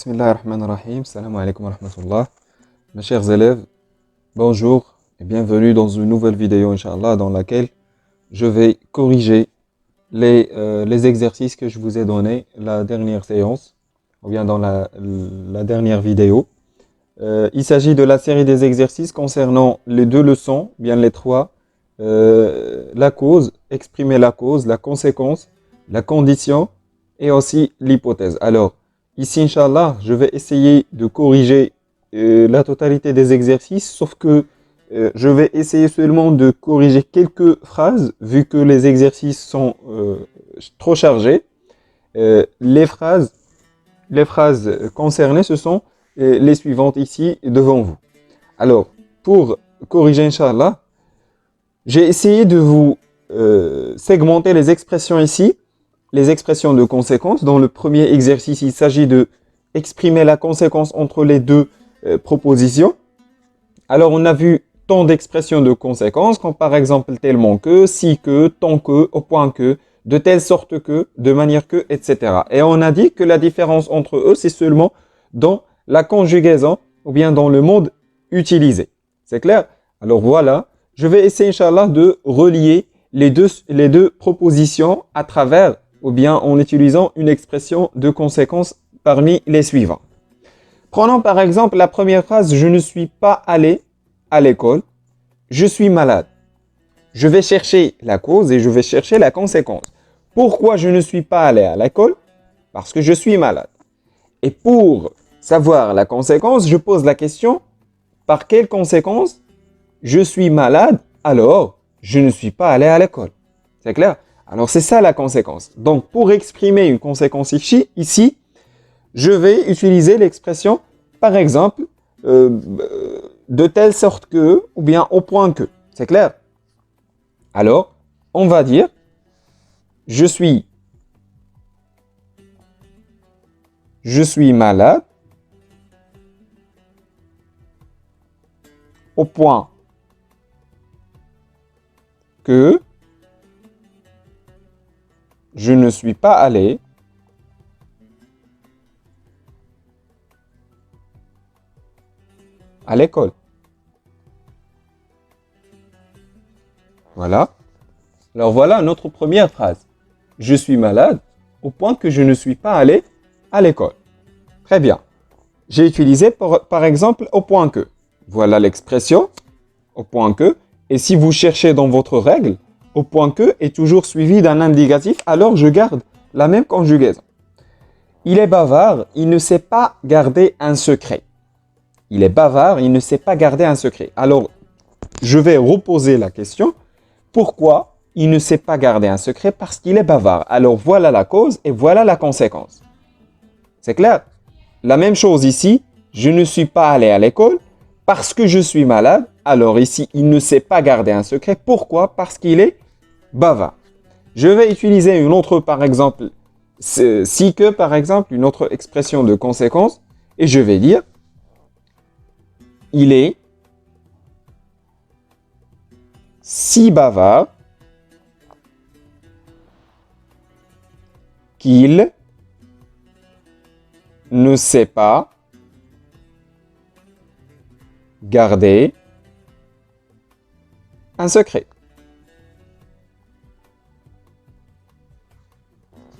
Bismillahirrahmanirrahim. Salam alaikum wa rahmatullah. Mes chers élèves, bonjour et bienvenue dans une nouvelle vidéo, Inch'Allah, dans laquelle je vais corriger les exercices que je vous ai donnés la dernière séance, ou bien dans la dernière vidéo. Il s'agit de la série des exercices concernant les deux leçons, bien les trois, la cause, exprimer la cause, la conséquence, la condition et aussi l'hypothèse. Alors, ici, Inch'Allah, je vais essayer de corriger la totalité des exercices, sauf que je vais essayer seulement de corriger quelques phrases, vu que les exercices sont trop chargés. Les phrases concernées, ce sont les suivantes ici devant vous. Alors, pour corriger, Inch'Allah, j'ai essayé de vous segmenter les expressions ici, les expressions de conséquence. Dans le premier exercice, il s'agit de exprimer la conséquence entre les deux propositions. Alors, on a vu tant d'expressions de conséquences, comme par exemple tellement que, si que, tant que, au point que, de telle sorte que, de manière que, etc. Et on a dit que la différence entre eux, c'est seulement dans la conjugaison ou bien dans le mode utilisé. C'est clair? Alors voilà, je vais essayer, Inch'Allah, de relier les deux propositions à travers ou bien en utilisant une expression de conséquence parmi les suivants. Prenons par exemple la première phrase, je ne suis pas allé à l'école, je suis malade. Je vais chercher la cause et je vais chercher la conséquence. Pourquoi je ne suis pas allé à l'école? Parce que je suis malade. Et pour savoir la conséquence, je pose la question, par quelle conséquence je suis malade, alors je ne suis pas allé à l'école? C'est clair? Alors c'est ça la conséquence. Donc pour exprimer une conséquence ici, je vais utiliser l'expression, par exemple, de telle sorte que, ou bien au point que. C'est clair? Alors, on va dire, je suis malade au point que je ne suis pas allé à l'école. Voilà. Alors voilà notre première phrase. Je suis malade au point que je ne suis pas allé à l'école. Très bien. J'ai utilisé par exemple au point que. Voilà l'expression au point que. Et si vous cherchez dans votre règle, au point que est toujours suivi d'un indicatif, alors je garde la même conjugaison. Il est bavard, il ne sait pas garder un secret. Il est bavard, il ne sait pas garder un secret. Alors, je vais reposer la question. Pourquoi il ne sait pas garder un secret? Parce qu'il est bavard. Alors, voilà la cause et voilà la conséquence. C'est clair? La même chose ici. Je ne suis pas allé à l'école parce que je suis malade. Alors ici, il ne sait pas garder un secret. Pourquoi? Parce qu'il est bavard. Je vais utiliser une autre, par exemple, si que, par exemple, une autre expression de conséquence. Et je vais dire, il est si bavard qu'il ne sait pas garder un secret.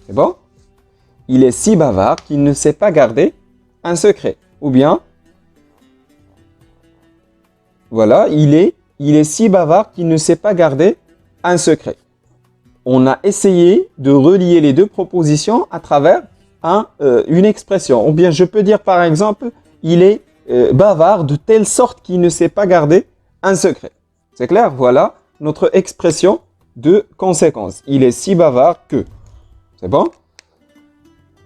C'est bon? Il est si bavard qu'il ne sait pas garder un secret. Ou bien, voilà, il est si bavard qu'il ne sait pas garder un secret. On a essayé de relier les deux propositions à travers une expression. Ou bien je peux dire par exemple, il est bavard de telle sorte qu'il ne sait pas garder un secret. C'est clair? Voilà notre expression de conséquence. Il est si bavard que. C'est bon?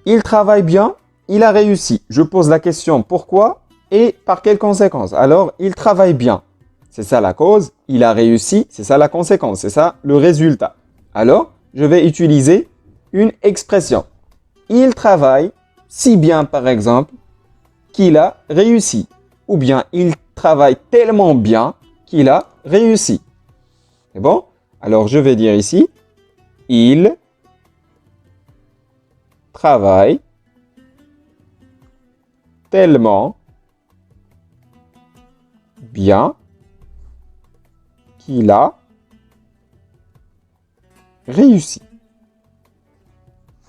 Il travaille bien, il a réussi. Je pose la question pourquoi et par quelle conséquence? Alors, il travaille bien. C'est ça la cause. Il a réussi. C'est ça la conséquence. C'est ça le résultat. Alors, je vais utiliser une expression. Il travaille si bien, par exemple, qu'il a réussi. Ou bien, il travaille tellement bien qu'il a réussi. C'est bon? Alors, je vais dire ici, il travaille tellement bien qu'il a réussi.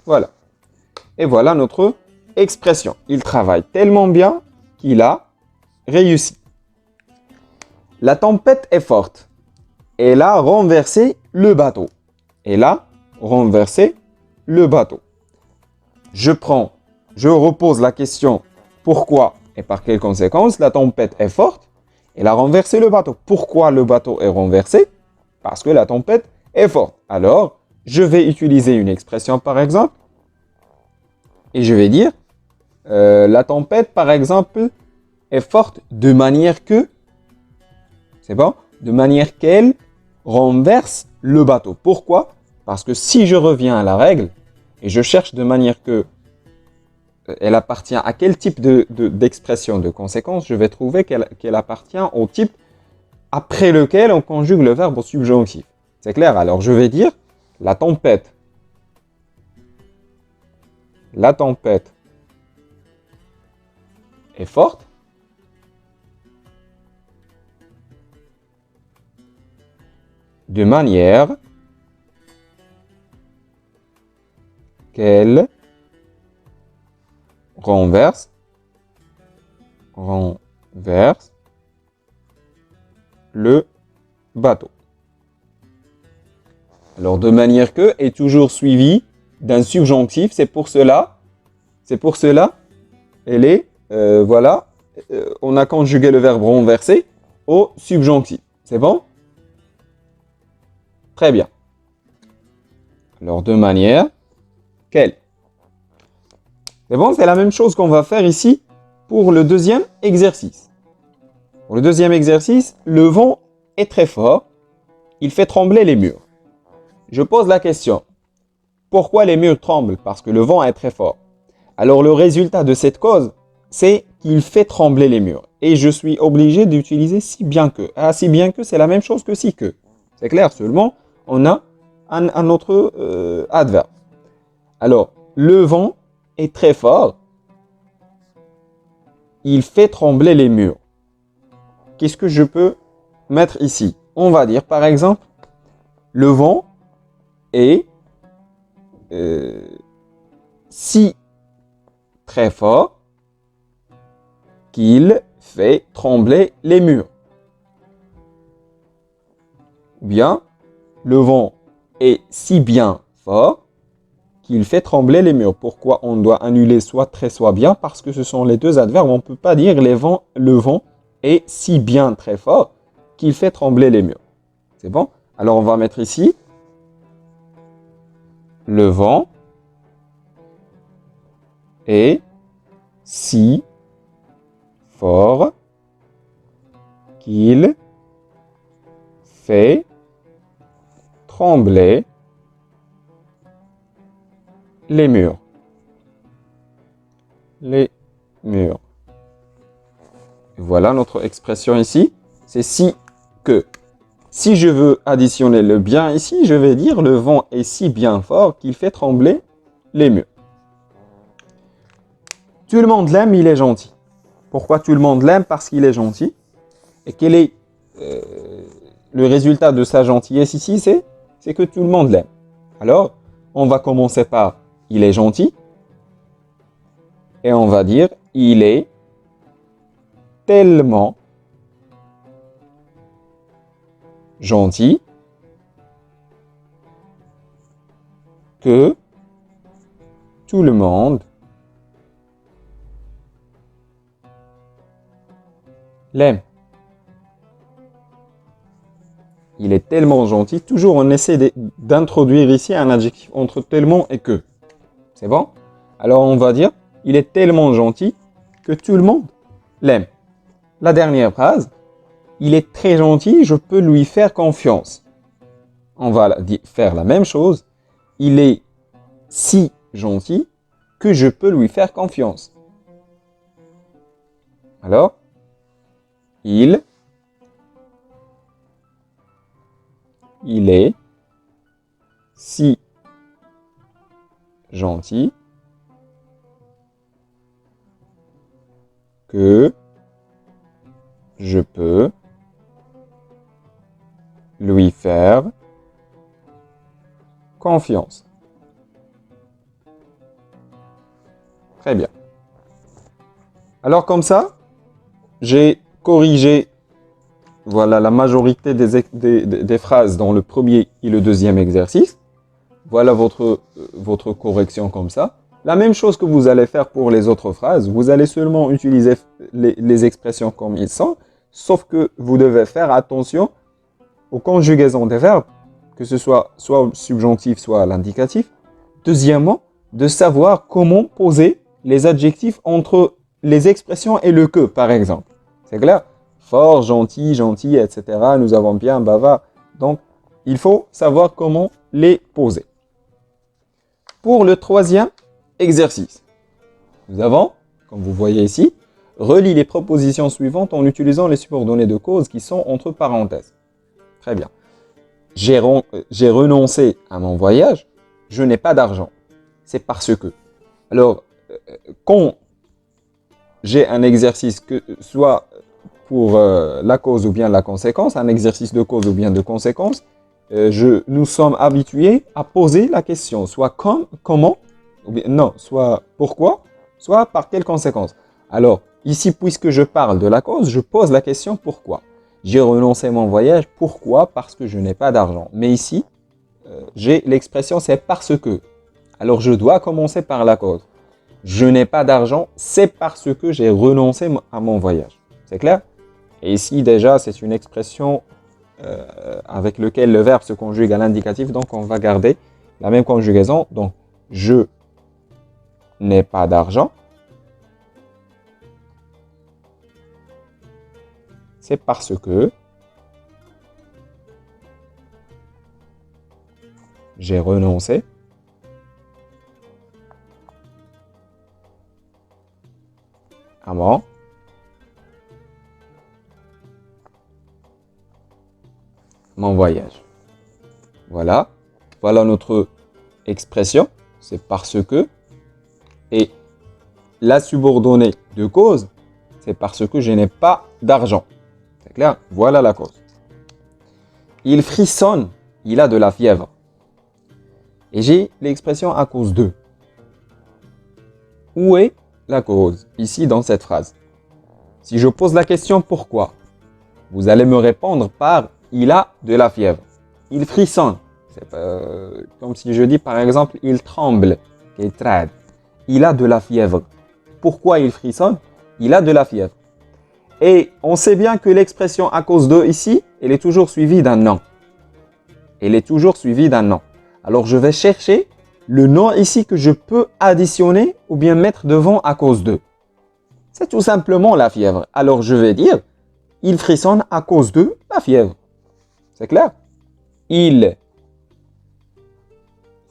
Voilà. Et voilà notre expression. Il travaille tellement bien qu'il a réussi. La tempête est forte. Elle a renversé le bateau. Elle a renversé le bateau. Je repose la question pourquoi et par quelles conséquences la tempête est forte. Elle a renversé le bateau. Pourquoi le bateau est renversé? Parce que la tempête est forte. Alors, je vais utiliser une expression par exemple et je vais dire la tempête par exemple est forte de manière que, c'est bon, de manière qu'elle renverse le bateau. Pourquoi? Parce que si je reviens à la règle et je cherche de manière que elle appartient à quel type d'expression, de conséquence, je vais trouver qu'elle appartient au type après lequel on conjugue le verbe au subjonctif. C'est clair? Alors je vais dire la tempête. La tempête est forte de manière qu'elle renverse le bateau. Alors, de manière que est toujours suivi d'un subjonctif. C'est pour cela, elle est, voilà, on a conjugué le verbe renverser au subjonctif. C'est bon? Très bien. Alors, de manière qu'elle. C'est bon, c'est la même chose qu'on va faire ici pour le deuxième exercice. Pour le deuxième exercice, le vent est très fort. Il fait trembler les murs. Je pose la question. Pourquoi les murs tremblent? Parce que le vent est très fort. Alors le résultat de cette cause, c'est qu'il fait trembler les murs. Et je suis obligé d'utiliser si bien que. Ah, si bien que, c'est la même chose que si que. C'est clair, seulement on a un autre adverbe. Alors, le vent est très fort. Il fait trembler les murs. Qu'est-ce que je peux mettre ici? On va dire, par exemple, le vent est si très fort qu'il fait trembler les murs. Ou bien, le vent est si bien fort qu'il fait trembler les murs. Pourquoi on doit annuler soit très soit bien? Parce que ce sont les deux adverbes. On ne peut pas dire le vent est si bien très fort qu'il fait trembler les murs. C'est bon? Alors on va mettre ici le vent est si fort qu'il fait trembler les murs. Les murs. Voilà notre expression ici. C'est si que. Si je veux additionner le bien ici, je vais dire le vent est si bien fort qu'il fait trembler les murs. Tout le monde l'aime, il est gentil. Pourquoi tout le monde l'aime? Parce qu'il est gentil. Et quel est le résultat de sa gentillesse ici? C'est que tout le monde l'aime. Alors, on va commencer par il est gentil. Et on va dire il est tellement gentil que tout le monde l'aime. Il est tellement gentil. Toujours, on essaie d'introduire ici un adjectif entre tellement et que. C'est bon? Alors, on va dire, il est tellement gentil que tout le monde l'aime. La dernière phrase, il est très gentil, je peux lui faire confiance. On va faire la même chose. Il est si gentil que je peux lui faire confiance. Alors, il est si gentil que je peux lui faire confiance. Très bien. Alors comme ça, j'ai corrigé voilà, la majorité des phrases dans le premier et le deuxième exercice. Voilà votre correction comme ça. La même chose que vous allez faire pour les autres phrases. Vous allez seulement utiliser les expressions comme ils sont, sauf que vous devez faire attention aux conjugaisons des verbes, que ce soit au subjonctif, soit à l'indicatif. Deuxièmement, de savoir comment poser les adjectifs entre les expressions et le que, par exemple. C'est clair? Fort, gentil, gentil, etc. Nous avons bien, bavard. Donc, il faut savoir comment les poser. Pour le troisième exercice, nous avons, comme vous voyez ici, relie les propositions suivantes en utilisant les subordonnées de cause qui sont entre parenthèses. Très bien. J'ai renoncé à mon voyage, je n'ai pas d'argent. C'est parce que. Alors, quand j'ai un exercice, que soit pour la cause ou bien la conséquence, un exercice de cause ou bien de conséquence, nous sommes habitués à poser la question, soit comment, ou bien, non, soit pourquoi, soit par quelle conséquence. Alors, ici, puisque je parle de la cause, je pose la question pourquoi. J'ai renoncé à mon voyage, pourquoi? Parce que je n'ai pas d'argent. Mais ici, j'ai l'expression c'est parce que. Alors, je dois commencer par la cause. Je n'ai pas d'argent, c'est parce que j'ai renoncé à mon voyage. C'est clair? Et ici, déjà, c'est une expression avec laquelle le verbe se conjugue à l'indicatif. Donc, on va garder la même conjugaison. Donc, je n'ai pas d'argent. C'est parce que j'ai renoncé à mon voyage. Voilà. Voilà notre expression. C'est parce que. Et la subordonnée de cause, c'est parce que je n'ai pas d'argent. C'est clair? Voilà la cause. Il frissonne, il a de la fièvre. Et j'ai l'expression à cause de. Où est la cause? Ici, dans cette phrase. Si je pose la question pourquoi, vous allez me répondre par il a de la fièvre. Il frissonne. C'est comme si je dis par exemple il tremble. Il a de la fièvre. Pourquoi il frissonne? Il a de la fièvre. Et on sait bien que l'expression à cause de ici, elle est toujours suivie d'un nom. Elle est toujours suivie d'un nom. Alors je vais chercher le nom ici que je peux additionner ou bien mettre devant à cause de. C'est tout simplement la fièvre. Alors je vais dire, il frissonne à cause de la fièvre. C'est clair? Il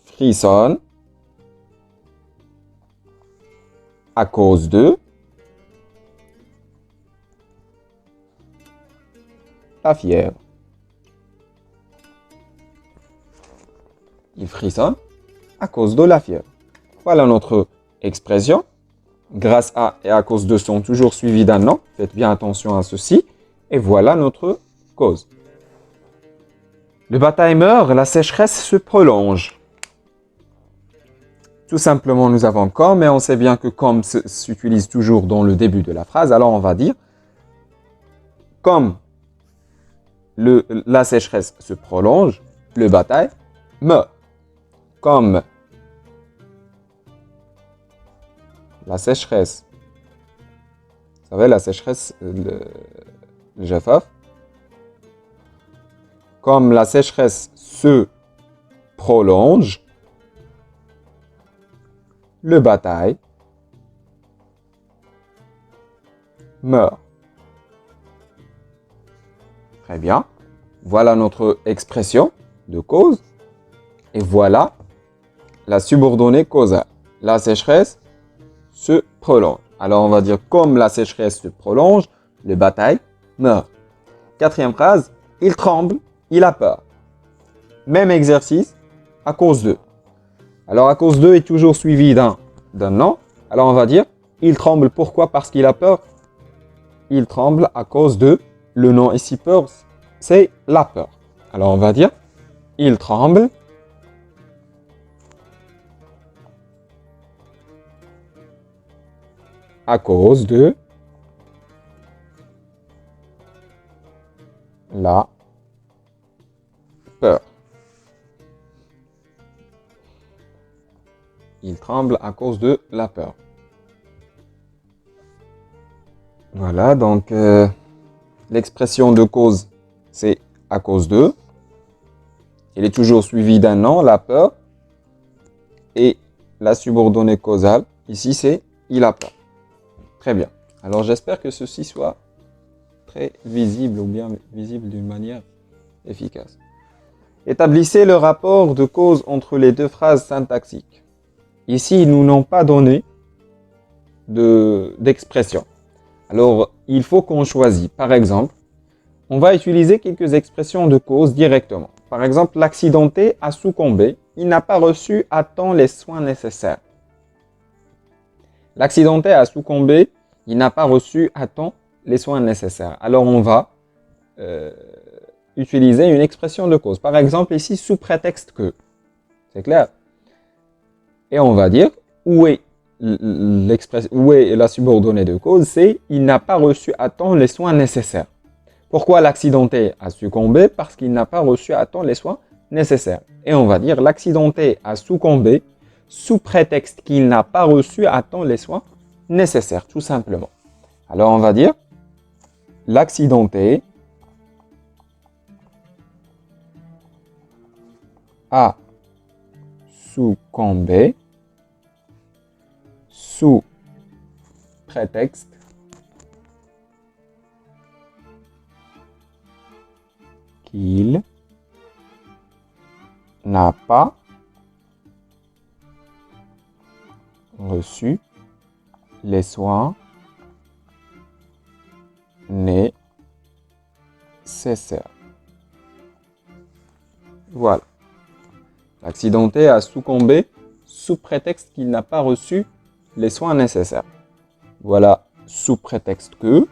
frissonne à cause de la fièvre. Il frissonne à cause de la fièvre. Voilà notre expression. Grâce à et à cause de sont toujours suivis d'un nom. Faites bien attention à ceci. Et voilà notre cause. Le bataille meurt, la sécheresse se prolonge. Tout simplement, nous avons comme, et on sait bien que comme s'utilise toujours dans le début de la phrase. Alors, on va dire, comme la sécheresse se prolonge, le bataille meurt. Comme la sécheresse, vous savez, la sécheresse, le jafaf, comme la sécheresse se prolonge, le bataille meurt. Très bien. Voilà notre expression de cause. Et voilà la subordonnée causale. La sécheresse se prolonge. Alors on va dire comme la sécheresse se prolonge, le bataille meurt. Quatrième phrase, il tremble, il a peur. Même exercice, à cause de. Alors à cause de est toujours suivi d'un nom. Alors on va dire, il tremble, pourquoi? Parce qu'il a peur. il tremble à cause de, le nom ici peur, c'est la peur. Alors on va dire, il tremble à cause de la peur. Il tremble à cause de la peur. Voilà, donc l'expression de cause, c'est à cause de. Il est toujours suivi d'un nom, la peur. Et la subordonnée causale, ici, c'est il a peur. Très bien. Alors, j'espère que ceci soit très visible ou bien visible d'une manière efficace. Établissez le rapport de cause entre les deux phrases syntaxiques. Ici, ils nous n'ont pas donné d'expression. Alors, il faut qu'on choisisse. Par exemple, on va utiliser quelques expressions de cause directement. Par exemple, l'accidenté a succombé. Il n'a pas reçu à temps les soins nécessaires. L'accidenté a succombé. Il n'a pas reçu à temps les soins nécessaires. Alors, on va utiliser une expression de cause. Par exemple, ici, sous prétexte que. C'est clair? Et on va dire, où est la subordonnée de cause? C'est il n'a pas reçu à temps les soins nécessaires. Pourquoi l'accidenté a succombé? Parce qu'il n'a pas reçu à temps les soins nécessaires. Et on va dire, l'accidenté a succombé sous prétexte qu'il n'a pas reçu à temps les soins nécessaires, tout simplement. Alors on va dire, l'accidenté a succombé sous prétexte qu'il n'a pas reçu les soins nécessaires. Voilà. L'accidenté a succombé sous prétexte qu'il n'a pas reçu les soins nécessaires. Voilà, sous prétexte que.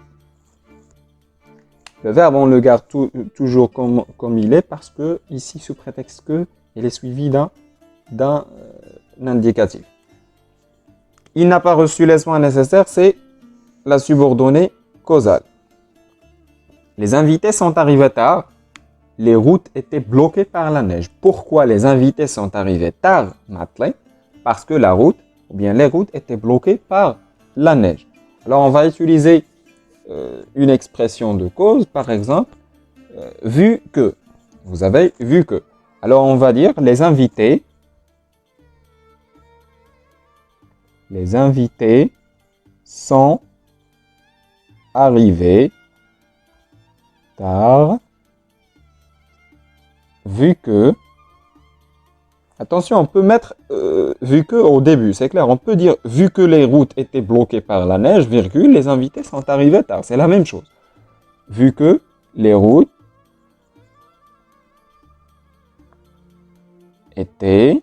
Le verbe, on le garde toujours comme il est parce que ici, sous prétexte que, il est suivi d'un indicatif. Il n'a pas reçu les soins nécessaires, c'est la subordonnée causale. Les invités sont arrivés tard. Les routes étaient bloquées par la neige. Pourquoi les invités sont arrivés tard, Matlin? Parce que la route, ou bien les routes étaient bloquées par la neige. Alors, on va utiliser une expression de cause, par exemple, vu que. Vous avez vu que. Alors, on va dire les invités sont arrivés tard, vu que. Attention, on peut mettre vu que au début, c'est clair. On peut dire vu que les routes étaient bloquées par la neige, virgule, les invités sont arrivés tard. C'est la même chose. Vu que les routes étaient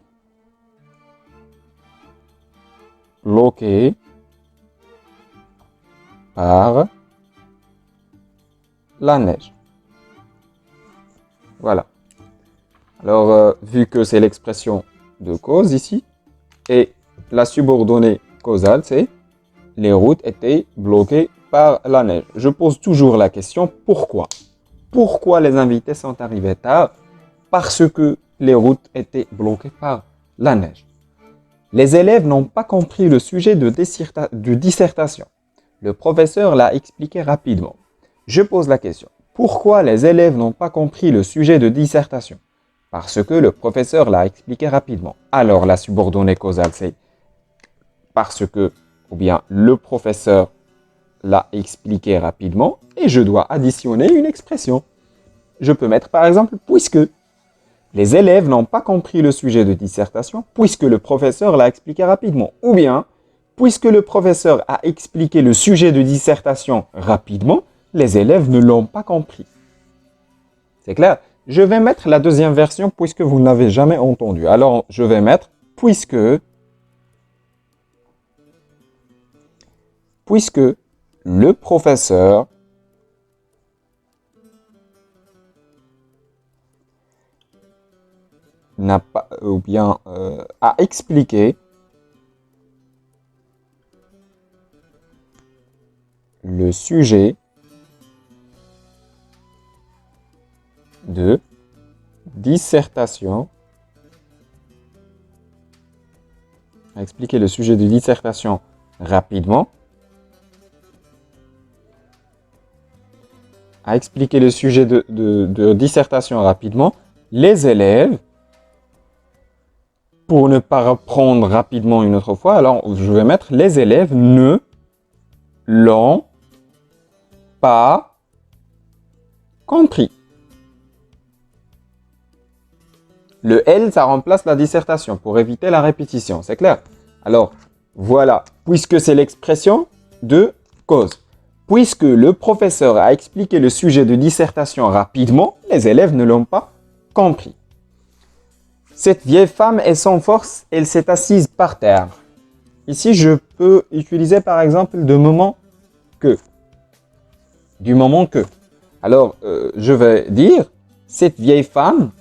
bloquées par la neige. Voilà. Alors, vu que c'est l'expression de cause ici, et la subordonnée causale, c'est les routes étaient bloquées par la neige. Je pose toujours la question, pourquoi? Pourquoi les invités sont arrivés tard? Parce que les routes étaient bloquées par la neige. Les élèves n'ont pas compris le sujet de dissertation. Le professeur l'a expliqué rapidement. Je pose la question, pourquoi les élèves n'ont pas compris le sujet de dissertation? Parce que le professeur l'a expliqué rapidement. Alors, la subordonnée causale, c'est parce que, ou bien le professeur l'a expliqué rapidement et je dois additionner une expression. Je peux mettre par exemple puisque. Les élèves n'ont pas compris le sujet de dissertation puisque le professeur l'a expliqué rapidement. Ou bien, puisque le professeur a expliqué le sujet de dissertation rapidement, les élèves ne l'ont pas compris. C'est clair? Je vais mettre la deuxième version puisque vous n'avez jamais entendu. Alors, je vais mettre puisque le professeur n'a pas, ou bien a expliqué le sujet de dissertation, a expliqué le sujet de dissertation rapidement, a expliqué le sujet de dissertation rapidement, les élèves, pour ne pas reprendre rapidement une autre fois, alors je vais mettre les élèves ne l'ont pas compris. Le L, ça remplace la dissertation pour éviter la répétition, c'est clair? Alors, voilà, puisque c'est l'expression de cause. Puisque le professeur a expliqué le sujet de dissertation rapidement, les élèves ne l'ont pas compris. Cette vieille femme est sans force, elle s'est assise par terre. Ici, je peux utiliser par exemple de moment que. Du moment que. Alors, je vais dire, cette vieille femme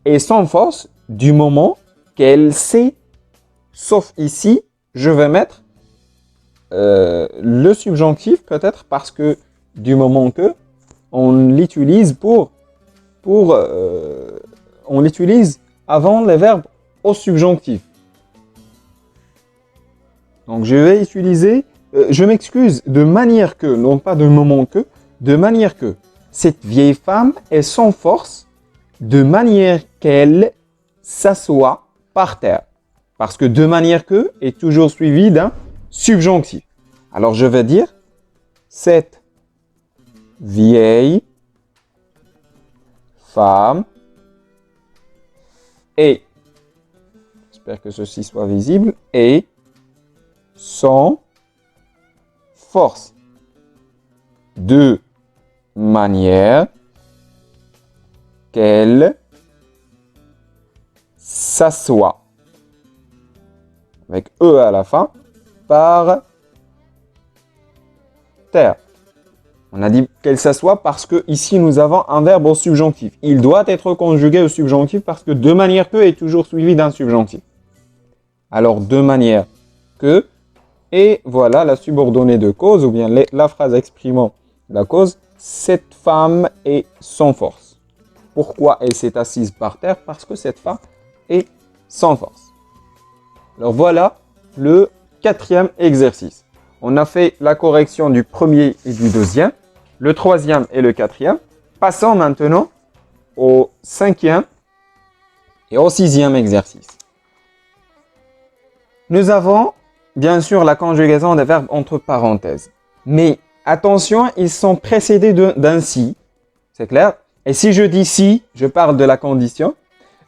est sans force du moment qu'elle sait, sauf ici, je vais mettre le subjonctif peut-être parce que du moment que, on l'utilise on l'utilise avant les verbes au subjonctif. Donc je vais utiliser, je m'excuse, de manière que, non pas de moment que, de manière que cette vieille femme est sans force, de manière qu'elle s'assoit par terre. Parce que de manière que est toujours suivi d'un subjonctif. Alors je vais dire, cette vieille femme est, j'espère que ceci soit visible, est sans force, de manière qu'elle s'assoit, avec E à la fin, par terre. On a dit qu'elle s'assoit parce que ici nous avons un verbe au subjonctif. Il doit être conjugué au subjonctif parce que de manière que est toujours suivi d'un subjonctif. Alors de manière que, et voilà la subordonnée de cause ou bien la phrase exprimant la cause, cette femme est sans force. Pourquoi elle s'est assise par terre? Parce que cette femme est sans force. Alors voilà le 4e exercice. On a fait la correction du premier et du deuxième, le 3e et le 4e. Passons maintenant au 5e et au 6e exercice. Nous avons bien sûr la conjugaison des verbes entre parenthèses. Mais attention, ils sont précédés d'un si. C'est clair? Et si je dis si, je parle de la condition.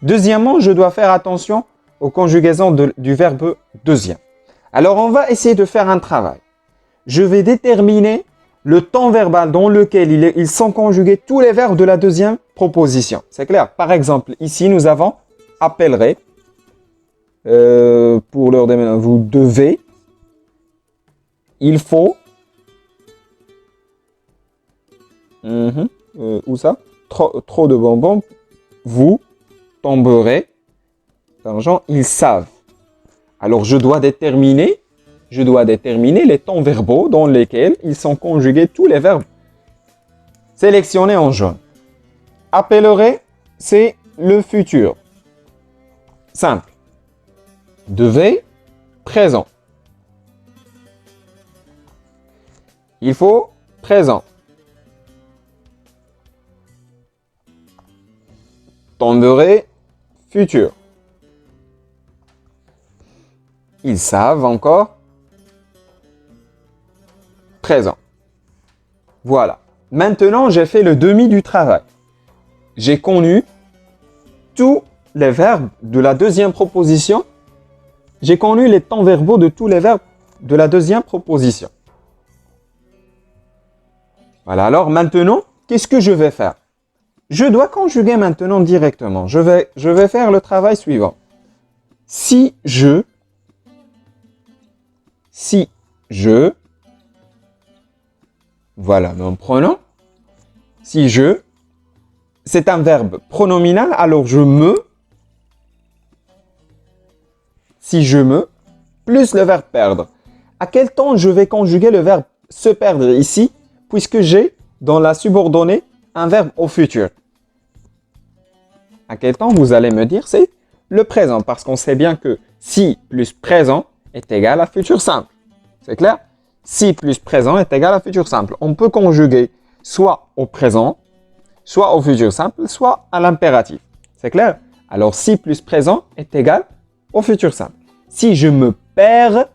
Deuxièmement, je dois faire attention aux conjugaisons du verbe deuxième. Alors, on va essayer de faire un travail. Je vais déterminer le temps verbal dans lequel ils sont conjugués tous les verbes de la deuxième proposition. C'est clair? Par exemple, ici, nous avons appellerait. Pour leur déménagement, vous devez, il faut, où ça? Trop de bonbons, vous tomberez d'argent, ils savent. Alors je dois déterminer les temps verbaux dans lesquels ils sont conjugués tous les verbes sélectionnés en jaune. Appellerait, c'est le futur. Simple. Devait, présent. Il faut, présent. Tomberait, futur. Ils savent encore, présent. Voilà. Maintenant, j'ai fait le demi du travail. J'ai connu tous les verbes de la deuxième proposition. J'ai connu les temps verbaux de tous les verbes de la deuxième proposition. Voilà, alors maintenant, qu'est-ce que je vais faire? Je dois conjuguer maintenant directement. Je vais faire le travail suivant. Si je Voilà, nous prenons. Si je, c'est un verbe pronominal, alors je me. Si je me, plus le verbe perdre. À quel temps je vais conjuguer le verbe se perdre ici, puisque j'ai dans la subordonnée un verbe au futur? À quel temps vous allez me dire c'est le présent, parce qu'on sait bien que si plus présent est égal à futur simple. C'est clair? Si plus présent est égal à futur simple. On peut conjuguer soit au présent, soit au futur simple, soit à l'impératif. C'est clair? Alors si plus présent est égal au futur simple. Si je me perds,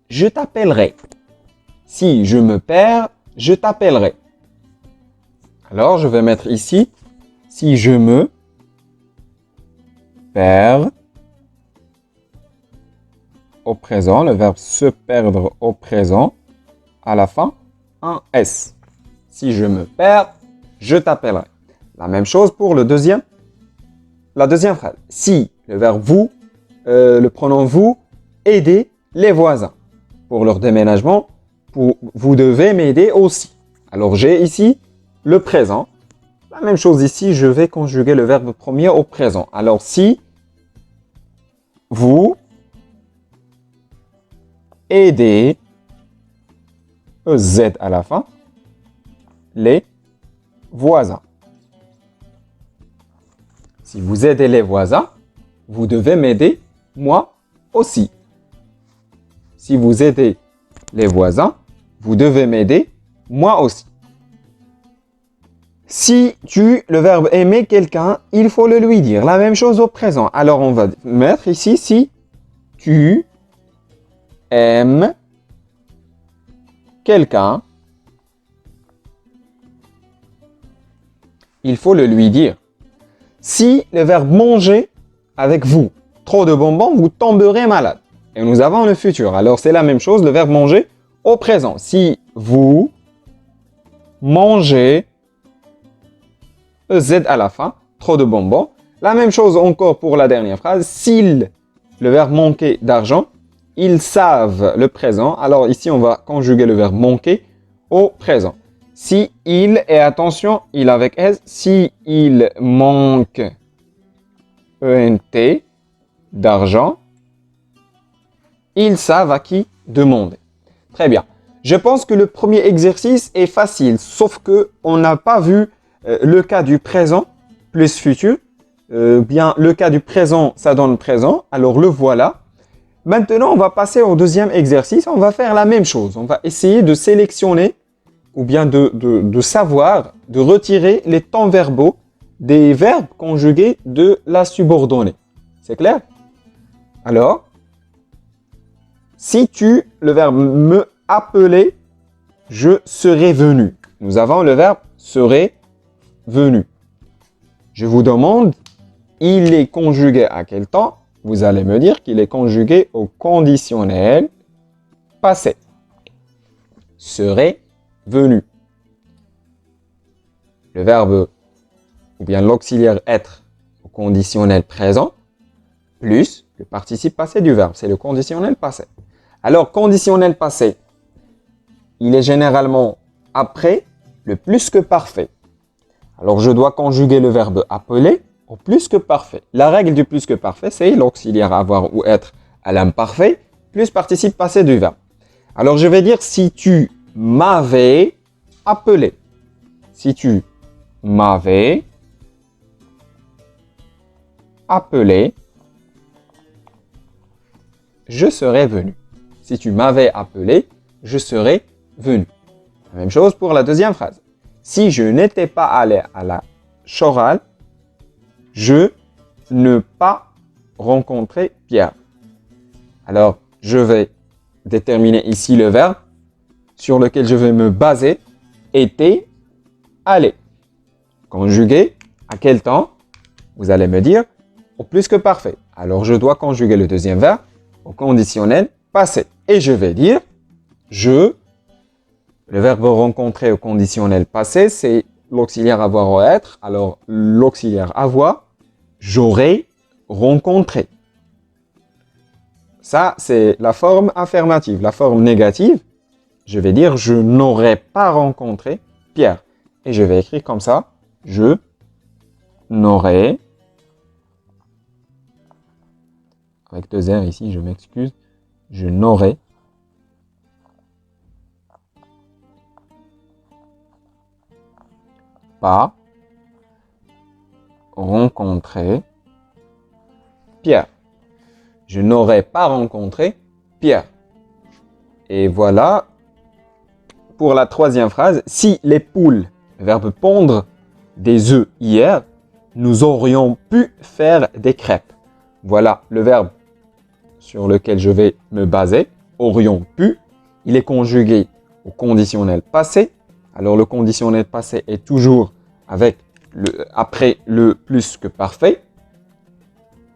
je t'appellerai. Si je me perds, je t'appellerai. Alors je vais mettre ici, si je me perds au présent, le verbe se perdre au présent, à la fin, un S. Si je me perds, je t'appellerai. La même chose pour la deuxième phrase. Si, le verbe vous, le pronom vous, aidez les voisins. Pour leur déménagement, vous devez m'aider aussi. Alors j'ai ici le présent. La même chose ici, je vais conjuguer le verbe premier au présent. Alors si, vous, aidez, Z à la fin, les voisins. Si vous aidez les voisins, vous devez m'aider moi aussi. Si vous aidez les voisins, vous devez m'aider moi aussi. Si tu, le verbe aimer quelqu'un, il faut le lui dire. La même chose au présent. Alors on va mettre ici si tu aimes quelqu'un, il faut le lui dire. Si le verbe manger avec vous, trop de bonbons, vous tomberez malade. Et nous avons le futur. Alors c'est la même chose, le verbe manger au présent. Si vous mangez, Z à la fin, trop de bonbons. La même chose encore pour la dernière phrase. S'il, le verbe manquer d'argent, ils savent le présent. Alors ici, on va conjuguer le verbe manquer au présent. Si il, et attention, il avec S, si il manque ENT d'argent, ils savent à qui demander. Très bien. Je pense que le premier exercice est facile, sauf que on n'a pas vu le cas du présent plus futur. Bien, le cas du présent, ça donne présent. Alors le voilà. Maintenant, on va passer au deuxième exercice. On va faire la même chose. On va essayer de sélectionner ou bien de savoir, de retirer les temps verbaux des verbes conjugués de la subordonnée. C'est clair? Alors, si tu, le verbe me appeler, je serai venu. Nous avons le verbe serait venu. Je vous demande, il est conjugué à quel temps? Vous allez me dire qu'il est conjugué au conditionnel passé. Serait venu. Le verbe ou bien l'auxiliaire être au conditionnel présent plus le participe passé du verbe. C'est le conditionnel passé. Alors, conditionnel passé, il est généralement après le plus que parfait. Alors, je dois conjuguer le verbe appeler au plus que parfait. La règle du plus que parfait, c'est l'auxiliaire avoir ou être à l'imparfait plus participe passé du verbe. Alors, je vais dire si tu m'avais appelé. Si tu m'avais appelé, je serais venu. Si tu m'avais appelé, je serais venu. La même chose pour la deuxième phrase. Si je n'étais pas allé à la chorale, je ne pas rencontrer Pierre. Alors, je vais déterminer ici le verbe sur lequel je vais me baser. Était, aller. Conjugué, à quel temps? Vous allez me dire, au plus que parfait. Alors, je dois conjuguer le deuxième verbe au conditionnel passé. Et je vais dire, je, le verbe rencontrer au conditionnel passé, c'est l'auxiliaire avoir ou être. Alors, l'auxiliaire avoir, j'aurais rencontré. Ça, c'est la forme affirmative. La forme négative, je vais dire je n'aurais pas rencontré Pierre. Et je vais écrire comme ça, je n'aurais, avec deux R ici, je m'excuse, je n'aurais pas rencontré Pierre. Je n'aurais pas rencontré Pierre. Et voilà pour la troisième phrase. Si les poules, le verbe pondre, des œufs hier, nous aurions pu faire des crêpes. Voilà le verbe sur lequel je vais me baser. Aurions pu. Il est conjugué au conditionnel passé. Alors le conditionnel passé est toujours après le plus que parfait.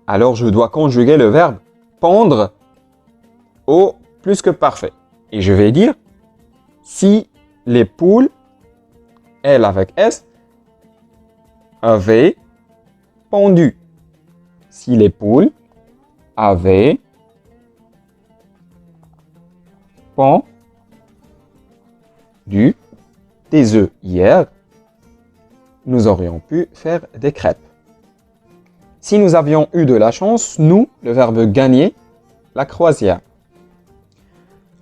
Alors je dois conjuguer le verbe pondre au plus que parfait. Et je vais dire si les poules, L avec S, avaient pondu. Si les poules avaient pondu des œufs hier, nous aurions pu faire des crêpes. Si nous avions eu de la chance, nous, le verbe gagner, la croisière.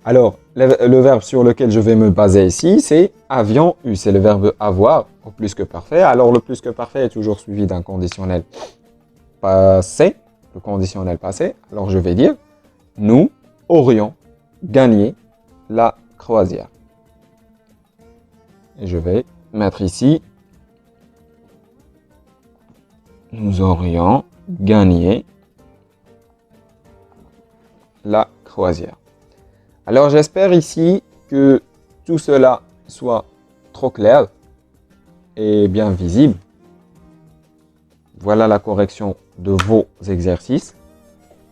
Alors, le verbe sur lequel je vais me baser ici, c'est avions eu. C'est le verbe avoir au plus que parfait. Alors, le plus que parfait est toujours suivi d'un conditionnel passé, le conditionnel passé. Alors, je vais dire nous aurions gagné la croisière. Et je vais mettre ici nous aurions gagné la croisière. Alors j'espère ici que tout cela soit trop clair et bien visible. Voilà la correction de vos exercices.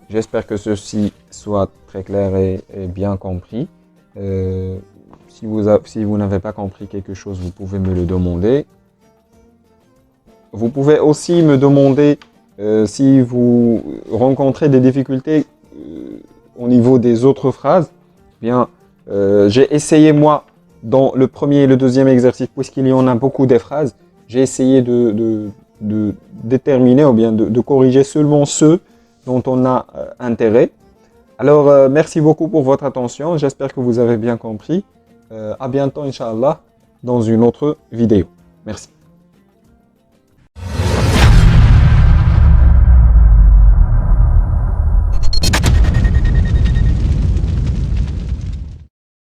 J'espère que ceci soit très clair et bien compris. Si vous n'avez pas compris quelque chose, vous pouvez me le demander. Vous pouvez aussi me demander si vous rencontrez des difficultés au niveau des autres phrases. Bien, j'ai essayé moi dans le premier et le deuxième exercice, puisqu'il y en a beaucoup des phrases, j'ai essayé de déterminer ou bien de corriger seulement ceux dont on a intérêt. Alors, merci beaucoup pour votre attention. J'espère que vous avez bien compris. À bientôt, Inch'Allah, dans une autre vidéo. Merci.